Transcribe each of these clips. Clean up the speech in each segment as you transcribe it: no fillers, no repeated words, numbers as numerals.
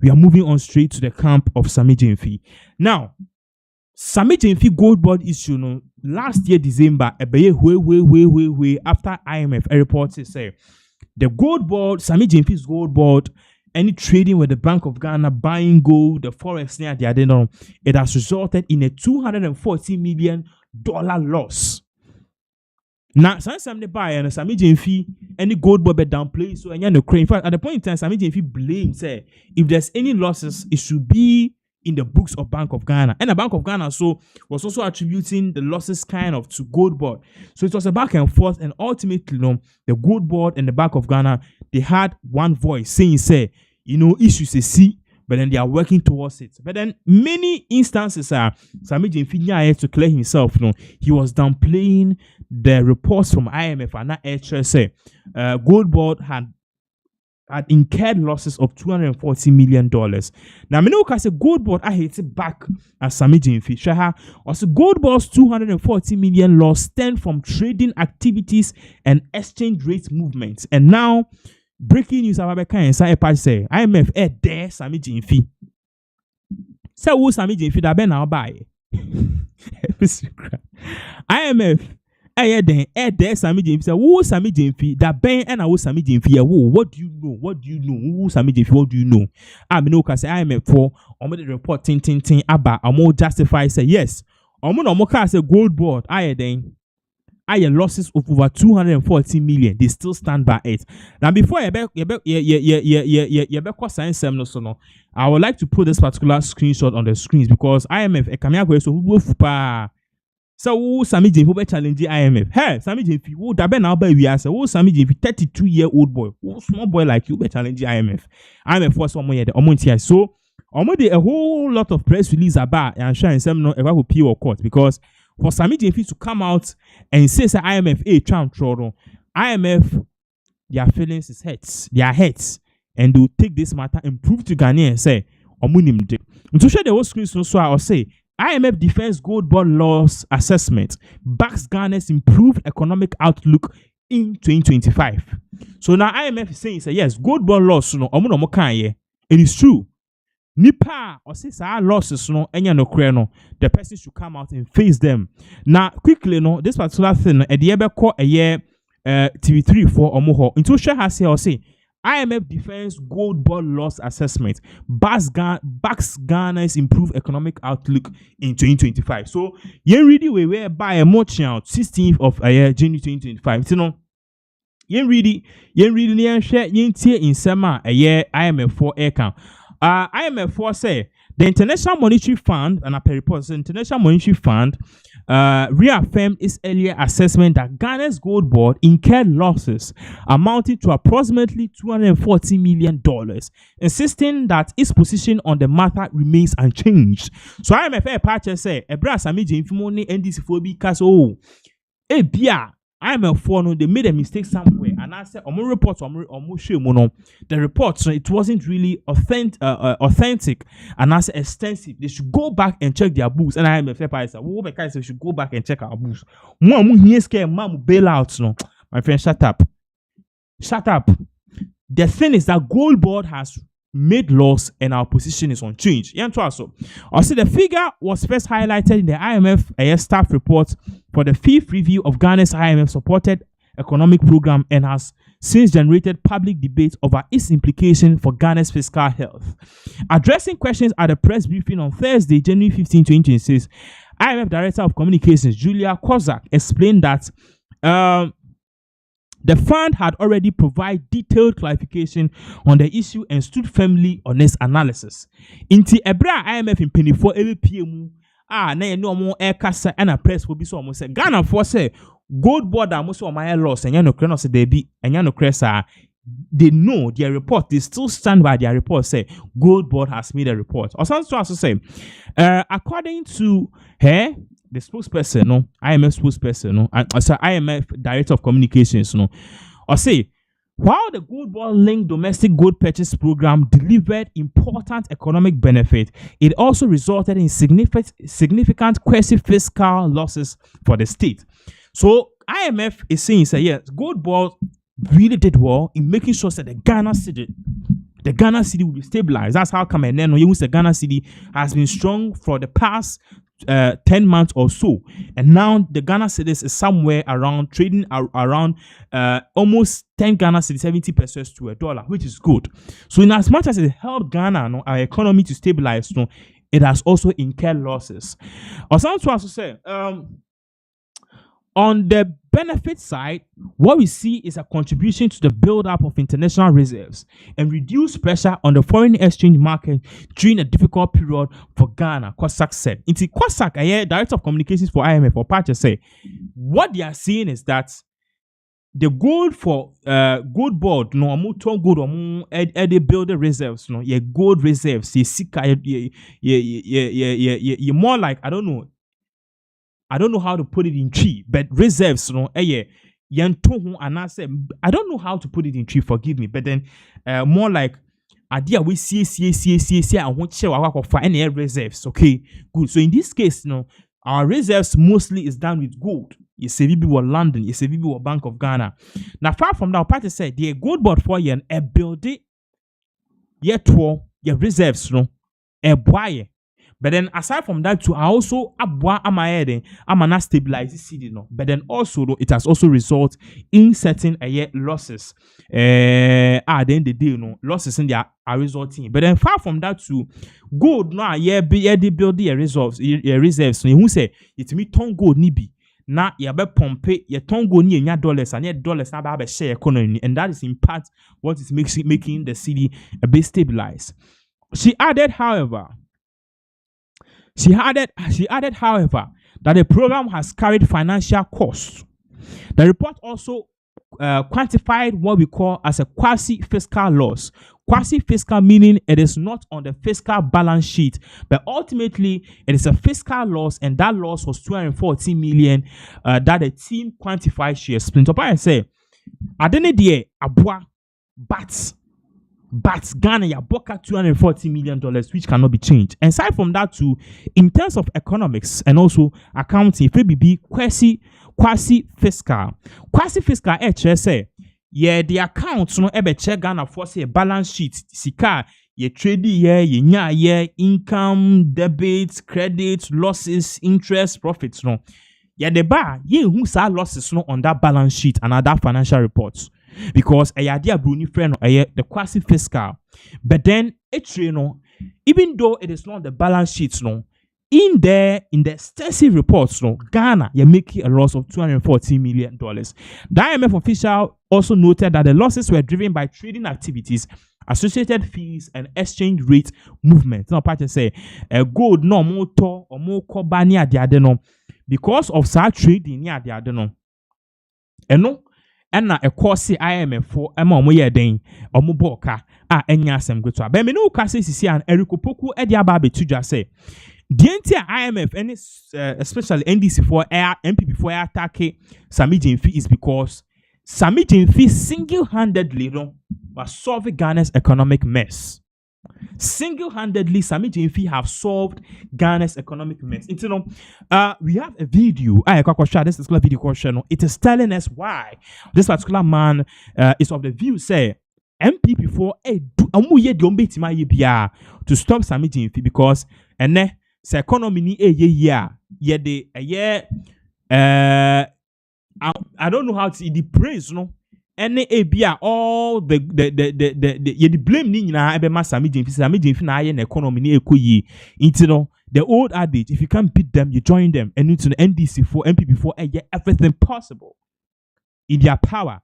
we are moving on straight to the camp of Sammy Gyamfi. Now, Sammy Gyamfi Goldbod issue no last year December way after IMF reported say the Goldbod, Sammy Gyamfi's Goldbod, any trading with the Bank of Ghana buying gold, the forex near the addendum, it has resulted in a $240 million loss. Now, some the buy and Sammy Gyamfi any Goldbod be downplay so and no crane. In fact, at the point in time, Sammy Gyamfi blames say if there's any losses, it should be in the books of Bank of Ghana. And the Bank of Ghana so was also attributing the losses kind of to Goldbod. So it was a back and forth, and ultimately, the Goldbod and the Bank of Ghana, they had one voice saying, say, issues they see, but then they are working towards it. But then many instances are Sammy Gyamfi had to clear himself. He was downplaying the reports from IMF and that HSA. Goldbod had incurred losses of $240 million. Now, I say Goldbod I hate it back as Sammy Gyamfi. Shaha also Goldbod's $240 million loss stemmed from trading activities and exchange rate movements. And now, breaking news about and say IMF there Sammy Gyamfi. Say who Sammy Gyamfi that be now buy. IMF there Sammy Gyamfi say who Sammy Gyamfi that ben and who Sammy Gyamfi what do you know who Sammy Gyamfi what do you know say IMF for the report tin about justify say yes say Goldbod losses of over 240 million. They still stand by it. Now, before I would like to put this particular screenshot on the screens because IMF so Sammy Gyamfi will challenge the IMF. Hey, Sammy Gyamfi, who that now by we answer. Who Sammy Gyamfi, 32-year-old boy, who small boy like you, be challenge the IMF. IMF was one more the so a whole lot of press release about and share some no ever will pay or court because for Sammy Gyamfi to come out and say IMF IMF their feelings is hurts, their heads, and they will take this matter and prove to Ghanaians and say omunim. To share the whole screen so I'll say IMF defense Goldbod loss assessment backs Ghana's improved economic outlook in 2025. So now IMF is saying yes, Goldbod loss it is true. Nipa or say losses the person should come out and face them. Now quickly this particular thing at the ever call a year TV3 for Omoho into share has say or say IMF defense Goldbod loss assessment backs Ghana's improved economic outlook in 2025. So you really we by a much out 16th of January 2025. You really share in summer a year IMF 4 account. IMF 4 say the International Monetary Fund and a report the International Monetary Fund reaffirmed its earlier assessment that Ghana's Goldbod incurred losses amounting to approximately $240 million, insisting that its position on the matter remains unchanged. So IMF patch say Ebra Sammy Gyamfi money NDC for because IMF 4 no, they made a mistake somewhere, and I said, report the report, so it wasn't really authentic, and I said extensive. They should go back and check their books. And IMF said, we should go back and check our books. Bailouts, no, my friend, shut up. The thing is that Goldbod has made loss and our position is unchanged. Also, the figure was first highlighted in the IMF staff report for the 5th review of Ghana's IMF-supported economic program and has since generated public debate over its implication for Ghana's fiscal health. Addressing questions at a press briefing on Thursday, January 15, 2026, IMF Director of Communications, Julia Kozak, explained that the fund had already provided detailed clarification on the issue and stood firmly on its analysis. Inti Ebra IMF in penny for LPM na no more air kasa and a press will be so almost say Ghana for say Goldbod almost on my loss and no creno say they be and no cresa. They know their report, they still stand by their report, say Goldbod has made a report. Or something to also say, according to her, the spokesperson, no, IMF spokesperson, no, and also IMF Director of Communications, no, or say, while the Goldbod-linked domestic gold purchase program delivered important economic benefit, it also resulted in significant quasi-fiscal losses for the state. So IMF is saying, say, yes, Goldbod really did well in making sure that the Ghana city, the Ghana cedi will be stabilized. That's how come. And then you the Ghana cedi has been strong for the past 10 months or so, and now the Ghana cedis is somewhere around trading around almost 10 Ghana cedis, 70 pesos to $1, which is good. So in as much as it helped Ghana, our economy to stabilize, it has also incurred losses. Or some to also say, on the benefit side, what we see is a contribution to the build-up of international reserves and reduce pressure on the foreign exchange market during a difficult period for Ghana, Kwasak said. Into Kwasak, Director of Communications for IMF, or Pacha, say, what they are seeing is that the gold for Goldbod, no, amu gold, they build the reserves, no, gold reserves, more like, I don't know how to put it in tree, but reserves, I don't know how to put it in tree, forgive me, but then more like idea we see and won't share our for any reserves. Okay, good. So in this case, our reserves mostly is done with gold. You say we were London, you say we were Bank of Ghana. Now, far from that, party said the Goldbod for you and build it yet your reserves, a buy. But then aside from that too, I also I'm not stabilize the city, but then also it has also resulted in certain losses. Then the day, losses in there are resulting. But then far from that too, gold they build the reserves. So you say it's me ton gold nibi. Na be pompe ye ton gold ni $dollars and $dollars na be share economy, and that is in part what is making the city a bit stabilized. She added, however, that the program has carried financial costs. The report also quantified what we call as a quasi-fiscal loss. Quasi-fiscal meaning it is not on the fiscal balance sheet, but ultimately it is a fiscal loss, and that loss was 214 million that the team quantified. She explained. So I say, I didn't die abua, but Ghana ya boka $240 million, which cannot be changed. And aside from that too, in terms of economics and also accounting, if it be quasi-fiscal, say, the accounts check Ghana for say balance sheet, sika, ye trade ye income, debits, credits, losses, interest, profits, the bar, who saw losses on that balance sheet and other financial reports. Because idea Bruni friend the quasi-fiscal, but then even though it is not the balance sheets, in the extensive reports, Ghana you making a loss of $240 million. The IMF official also noted that the losses were driven by trading activities, associated fees, and exchange rate movement. Now, Pacha say gold no motor or more kobani the adeno because of such trading near the adeno. And na course IMF for moye den omuboka enya asem gweto ba me no kase sisi an Eriko Poku e dia ba betuja say the entire IMF and especially NDC for MPP for attack Sammy Gyamfi is because Sammy Gyamfi single-handedly was solving Ghana's economic mess. Single-handedly, Sammy Gyamfi have solved Ghana's economic mess. We have a video. This particular video question. It is telling us why this particular man is of the view say MPP for to stop Sammy Gyamfi because the economy ni I don't know how to the praise any ABA all the blame ni na ebe ma Sammy Gyamfi na aye na economy ni ekoyi into the old adage, if you can't beat them you join them, and into the NDC for MPP for everything possible in their power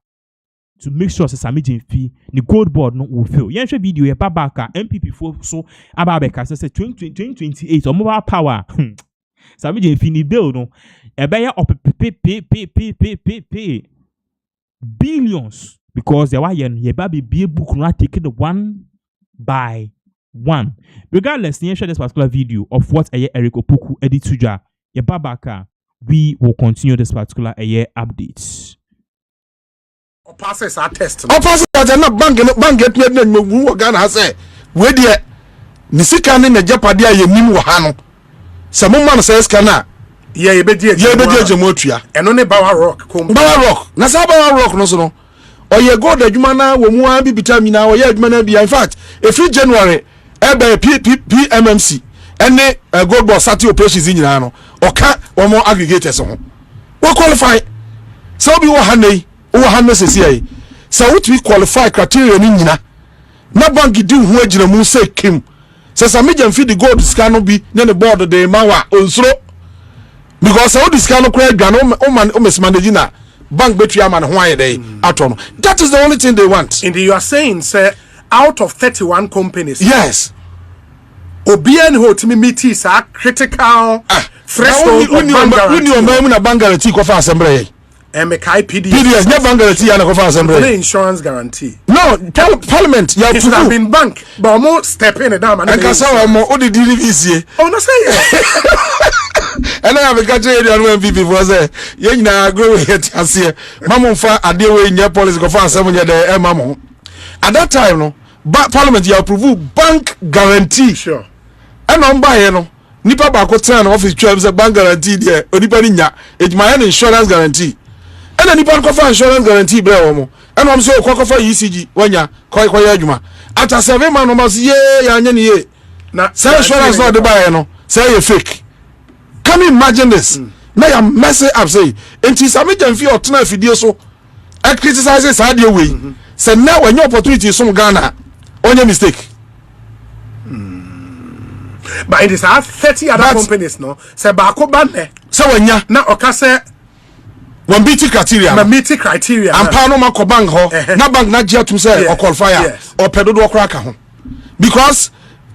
to make sure Sammy Gyamfi the Goldbod no will fail. Yenche video ye babaka MPP for so ababeka say 2028 or mobile power Sammy Gyamfi ni bill no ebe ya up billions because there were ye baby be book not taking the one by one. Regardless, share this particular video of what Eriko Poku edit tuja ye babaka. We will continue this particular updates. Passes our test. Passes are not bank Ghana say we dear Nisika in the Japadia ye mimu hano. Some man says kana ye be Jamotria and only Bawa Rock. Bawa Rock. Nasaba Rock no so. oye gold adwuma na wo mu an bi vitamin na oye adwuma na bi in fact every January ebe PMMC ene Goldbod sati operations nyina no oka omo aggregators ho we qualify so bi wo hanei wo hanne sesi ai so we qualify criteria ni nyina na bank di ho agina mu say kim say Sammy Gyamfi the gold scan no bi na the board de mawa onsuro because how this scan no kra adwa o mes manage na bank betri ama ho aye dey ato no that is the only thing they want. And you are saying say out of 31 companies, yes, Obian who to me meets are critical threshold we na bank guarantee ko fa assembly MKI PDS never bank guarantee na ko fa assembly insurance guarantee no parliament ya it should have been bank but almost step in and down and kasa wa mo odi delivery oh no say and I have a country and people say ye nyina grow it ase mamo fa ade we nya policy ko fa assembly dey mamo at that time no parliament ya approve bank guarantee sure and on buy no nipa ba ko tell na office twelve say bank guarantee there onipa ni nya ejuma ya insurance guarantee and nipa ko fa insurance guarantee bre wo mo and am so ko fa ECG wanya ko ya adwuma ata 7 man no mas ye ya nya ni ye na say insurance no de buy no say you fake. Can you imagine this? Now you mess it up say enti Sammy Gyamfi otena afidie so I criticize say dey way say now when your opportunity some Ghana only mistake. But it is 30 other companies no say baako ban say wanya na oka say one meet criteria na meet criteria and pa no ma ko bank ho na bank na gia tum say or qualify or pedodo okra ka ho because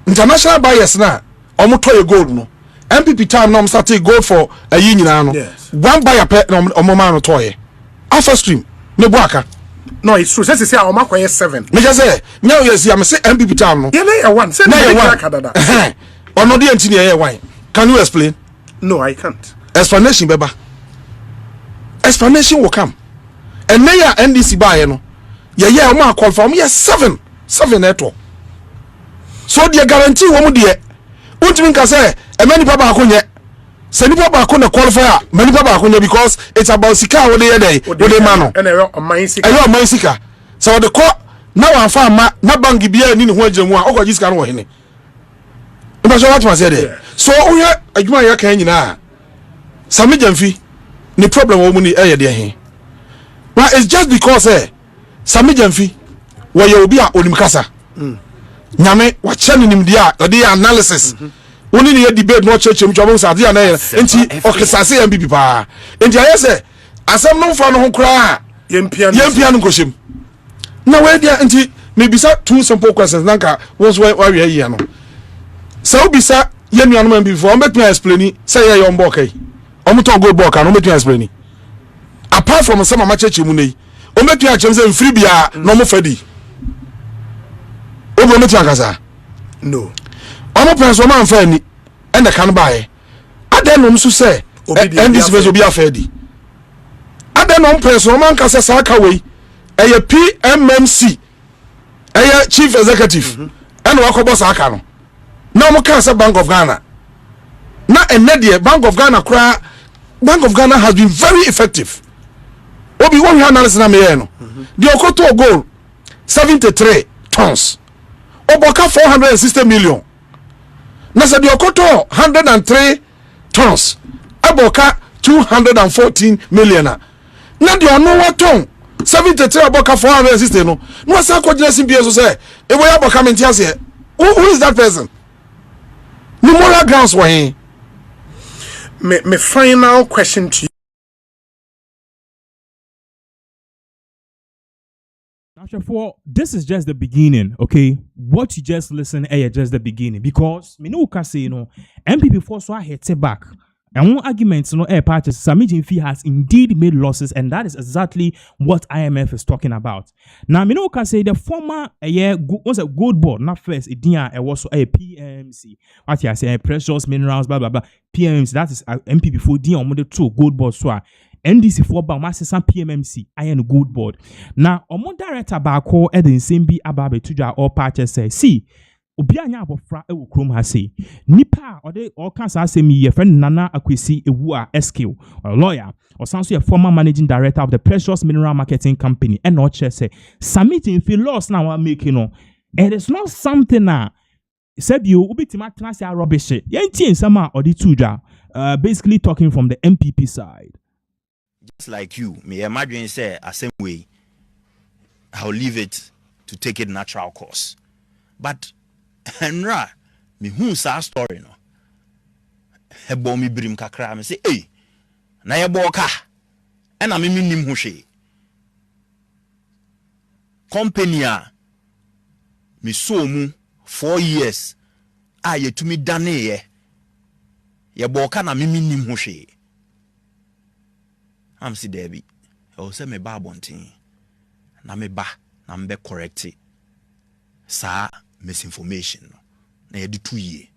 international buyers na omo to gold no MPP time no start gold for a year nyina no one buyer pe omo ma no toye alpha stream ne buaka no it's true say o makoye 7 me just say nya yes ya me say MPP time no yeah na one say na kadada ono de antini ye wan can you explain? No, I can't. Explanation beba explanation will come and now NDC buy no yeah o ma qualify me 7 eto so the guarantee wo mu de untimi nka say e many papa akonye se ni papa akona qualifier many papa akonye because it's about sika wo de ye dey wo de ma no and e sika e man sika so the call now am fa ma na bank bia ni ho agyamu a ogoji sika no wo hene but so what was there so o ya adwuma ya kan nyina Sammy Gyamfi ni problem wo mu ni e ye de he but it's just because Sammy Gyamfi wo ye obi a onimkasa nyame wa chane nim dia the analysis woni ni debate no church mchobon sa dia na enti okesase MPP pa enti aye se asem no fa no ho kra yempia no koshim na we dia enti me bisa two simple questions nanka was why we here no so bisa ye nuanom MPP for make me explain say ye yon bokai omuto Goldbod kan make me explain apart from some ma church mu nei o make me actually say free bia no mo fadi obo metu akasa no omo person man fa ni e na kan bae adenom so say ndc bezo bi afedi adenom person man kasa saka we eye PMMC eye chief executive and wakobo saka no na omo kan say Bank of Ghana na enede Bank of Ghana kra Bank of Ghana has been very effective obi won analysis na me no the okoto gold 73 tons oboka 460 million na se di okoto 103 tons aboka 214 million na di ono waton 73 oboka 460 no no sa ko gina simpie so say e boya aboka menti ase who is that person no moral grounds were he me final question to you. For this is just the beginning, okay? What you just listen is just the beginning because me no can say you know MPP force so hit back. And one argument, you know, part is Sammy Gyamfi has indeed made losses, and that is exactly what IMF is talking about. Now, me no can say the former was a Goldbod, not first, it was a PMC. What you say, precious minerals, blah blah blah. PMC, that is MPP for D on the 2 Goldbod so. NDC for ba master some PMMC I and Goldbod. Now, omo director ba ko e den same bi ababe tuja all parties say see obi anya abofra e wo krom ha sei nipa ode o kan sa asem ye friend Nana Akwesi ewu a skill a lawyer or sanso a former managing director of the Precious Mineral Marketing Company and no che say Sammy Gyamfi loss na wa make no it is not something na said you ubitima tena say rubbish yenti nsama odi tudwa basically talking from the MPP side. Just like you, me imagine say a same way I'll leave it to take it natural course. But Henra, me who sa story no. Hebo mi brim kakra me say, hey, na ye boka. E na me nim ho hwe. Company a me so mu 4 years a ye tumi dane ye boka na me nim ho hwe. Am si Debbie. O say me ba bontin. Na me ba na me correct it. Sa misinformation no. Na ye di 2 years.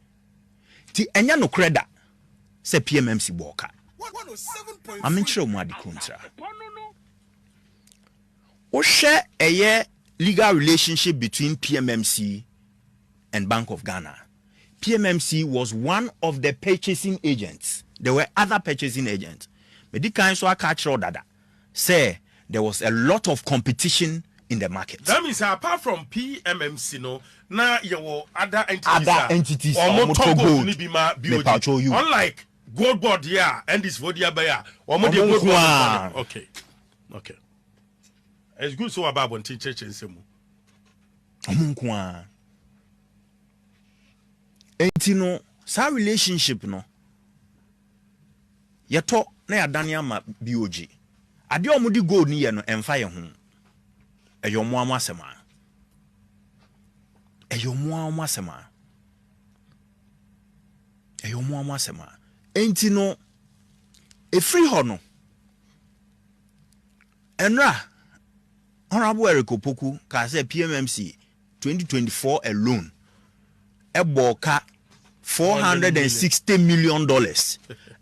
Ti enya no kreda se PMMC boka. I'm in mu adi kontra. O share a legal relationship between PMMC and Bank of Ghana. PMMC was one of the purchasing agents. There were other purchasing agents. But the kind so I catch dada say there was a lot of competition in the market. That means apart from PMMC, no, now your other entities. Unlike Goldbod, yeah, and this Vodia Baya. Okay. It's good so about one teacher and Semu. Entino, sa relationship no. Yato na ya Daniel BOG. Ade omudi gold ni ye no emfa ye ho. Eyomo amasema. Enti no free ho no. Enra Honorable Eric Opoku ka say PMMC 2024 alone eboka $460 million.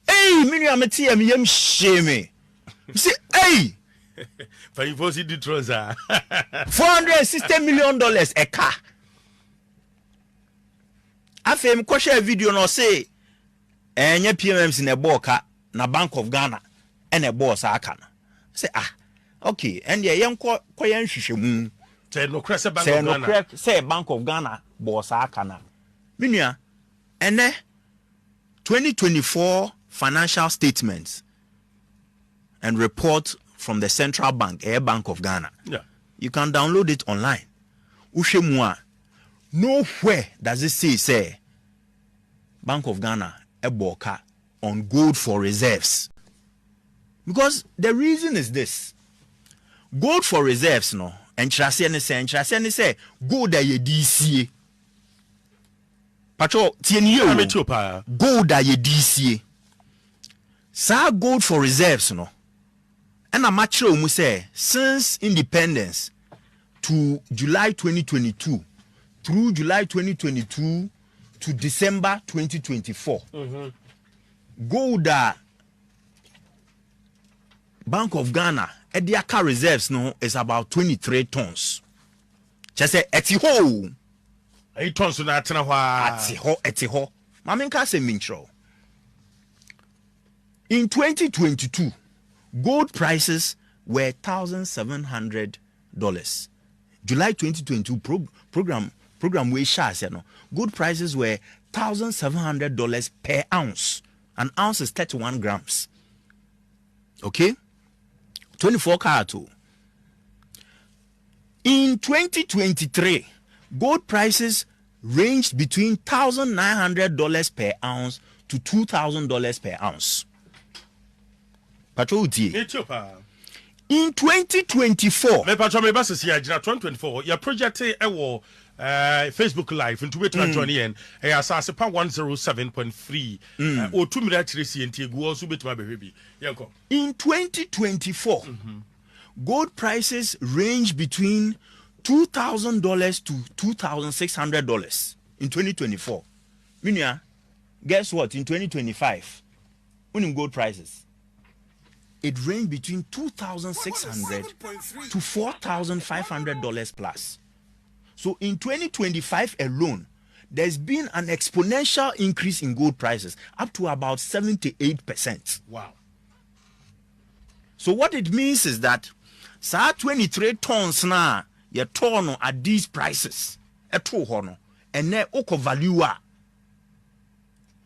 Hey, Miriam Metiam yem shame. Say, hey, for you see the trouser. $460 million a car. I feel me share video no say, enye PMMC na boka na Bank of Ghana and a boss aka na. Say okay, and ye yen ko yen hwehwemu. Say no crest Bank of Ghana. Say Bank of Ghana boss aka na. Minia, ene 2024 financial statements and report from the Central Bank, Air Bank of Ghana. Yeah. You can download it online. Ushemua. Nowhere does it say Bank of Ghana eboka on gold for reserves. Because the reason is this. Gold for reserves no. And Chirasiane say gold a ye DCA. Patrol TNU. Gold a ye DCA. Sa gold for reserves no. And a matcho mu say since independence to July 2022 through July 2022 to December 2024. Gold Bank of Ghana Ediaka reserves no is about 23 tons. Just say etiho 8 tons na tena hwa etiho. Mamenka say mincho. In 2022, gold prices were $1,700. July 2022 program we share no. Gold prices were $1,700 per ounce. An ounce is 31 grams. Okay? 24 karat. In 2023, gold prices ranged between $1,900 per ounce to $2,000 per ounce. In 2024, me patro me basa si agina 2024 your project Facebook live into we join in asase pa 107.3 o 2 minute resi enti egu also betima bebi yanko. In 2024, gold prices range between $2,000 to $2,600 in 2024. Minia, guess what? In 2025, when gold prices it ranged between $2,600 to $4,500 plus. So in 2025 alone, there's been an exponential increase in gold prices up to about 78%. Wow. So what it means is that 23 tons na ye ton at these prices. Eto hono. And ne oko value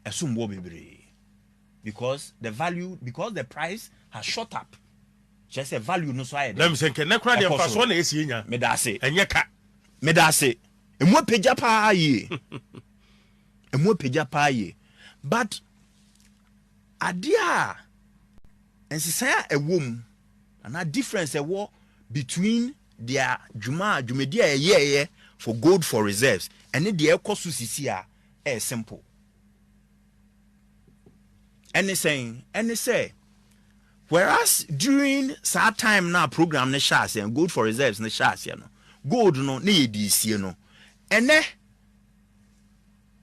esumbo bebre. Because the price has shot up. Just a value no so I. Let me say can na kra de mfa so na esi nya. Me da se. Enye ka. Me da se. Emu peja pa ye. Emu peja pa ye. But adia ensisa ewom and a difference ewo between their jumedi ye for gold for reserves and the ekosu sisi a simple. And say whereas during that time now program ne shas and gold for reserves ne shas no gold no ne yedisi no ene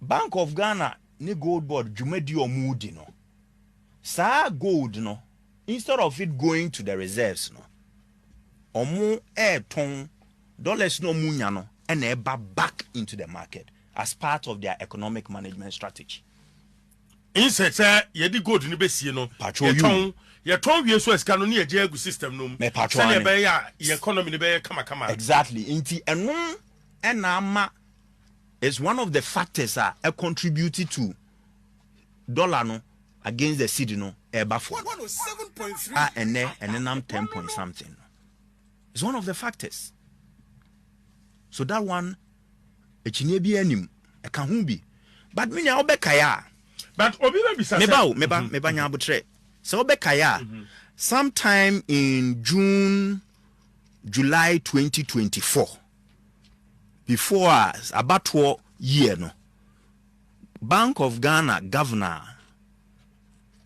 Bank of Ghana ne Goldbod jumedi omudi no sa gold no instead of it going to the reserves no omo ton dollars no munya no and eba back into the market as part of their economic management strategy. Insect yedi gold ni besie no ye ton wie so esika no ne ye egu system no me patro ye be ya ye economy ni be kama exactly inti eno ena ama is one of the factors that contributed to dollar no against the cedi no eba for 107.3 and then I'm 10 point something. It's one of the factors. So that one echinye bi anim e ka hu bi but me nya obekaya but obi be bisa meba nya abotre so obekaya sometime in July 2024 before us about 4 year no Bank of Ghana governor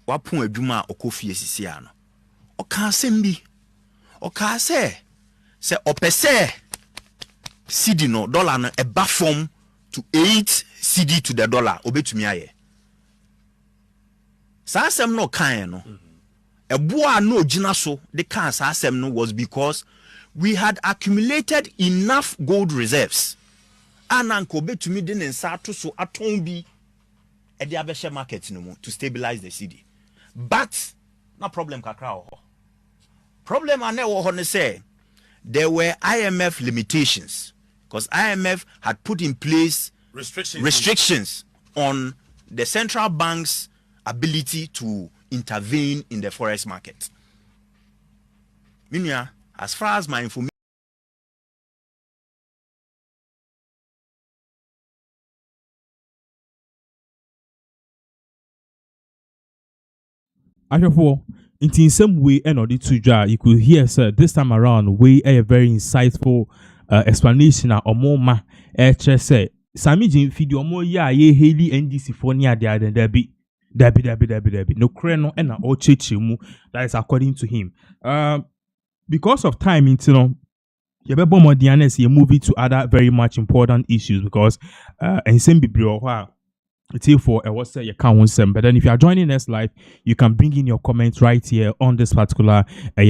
wapon adwuma okofie sisia no oka asembi oka se opese cedi no dollar no eba form to 8 cedi to the dollar obetumi aye sa asem no kan no eboa no gina so the kan sa asem no was because we had accumulated enough gold reserves ananko obetumi de nsa to so aton bi e de abehye market no mu to stabilize the cedi but no problem kakra ho problem ane wo ho ne say there were IMF limitations because IMF had put in place restrictions on the central bank's ability to intervene in the forex market. Meaning, as far as my information Ashafo, in some way and or the two you could hear sir this time around we a very insightful explanation or more ma say Sammy Gyamfi the omo ye Haley NDC for near there then there be no creno and all mu that is according to him. Because of time you know you move it to other very much important issues because and same bibrio for what's your count. But then if you are joining us live, you can bring in your comments right here on this particular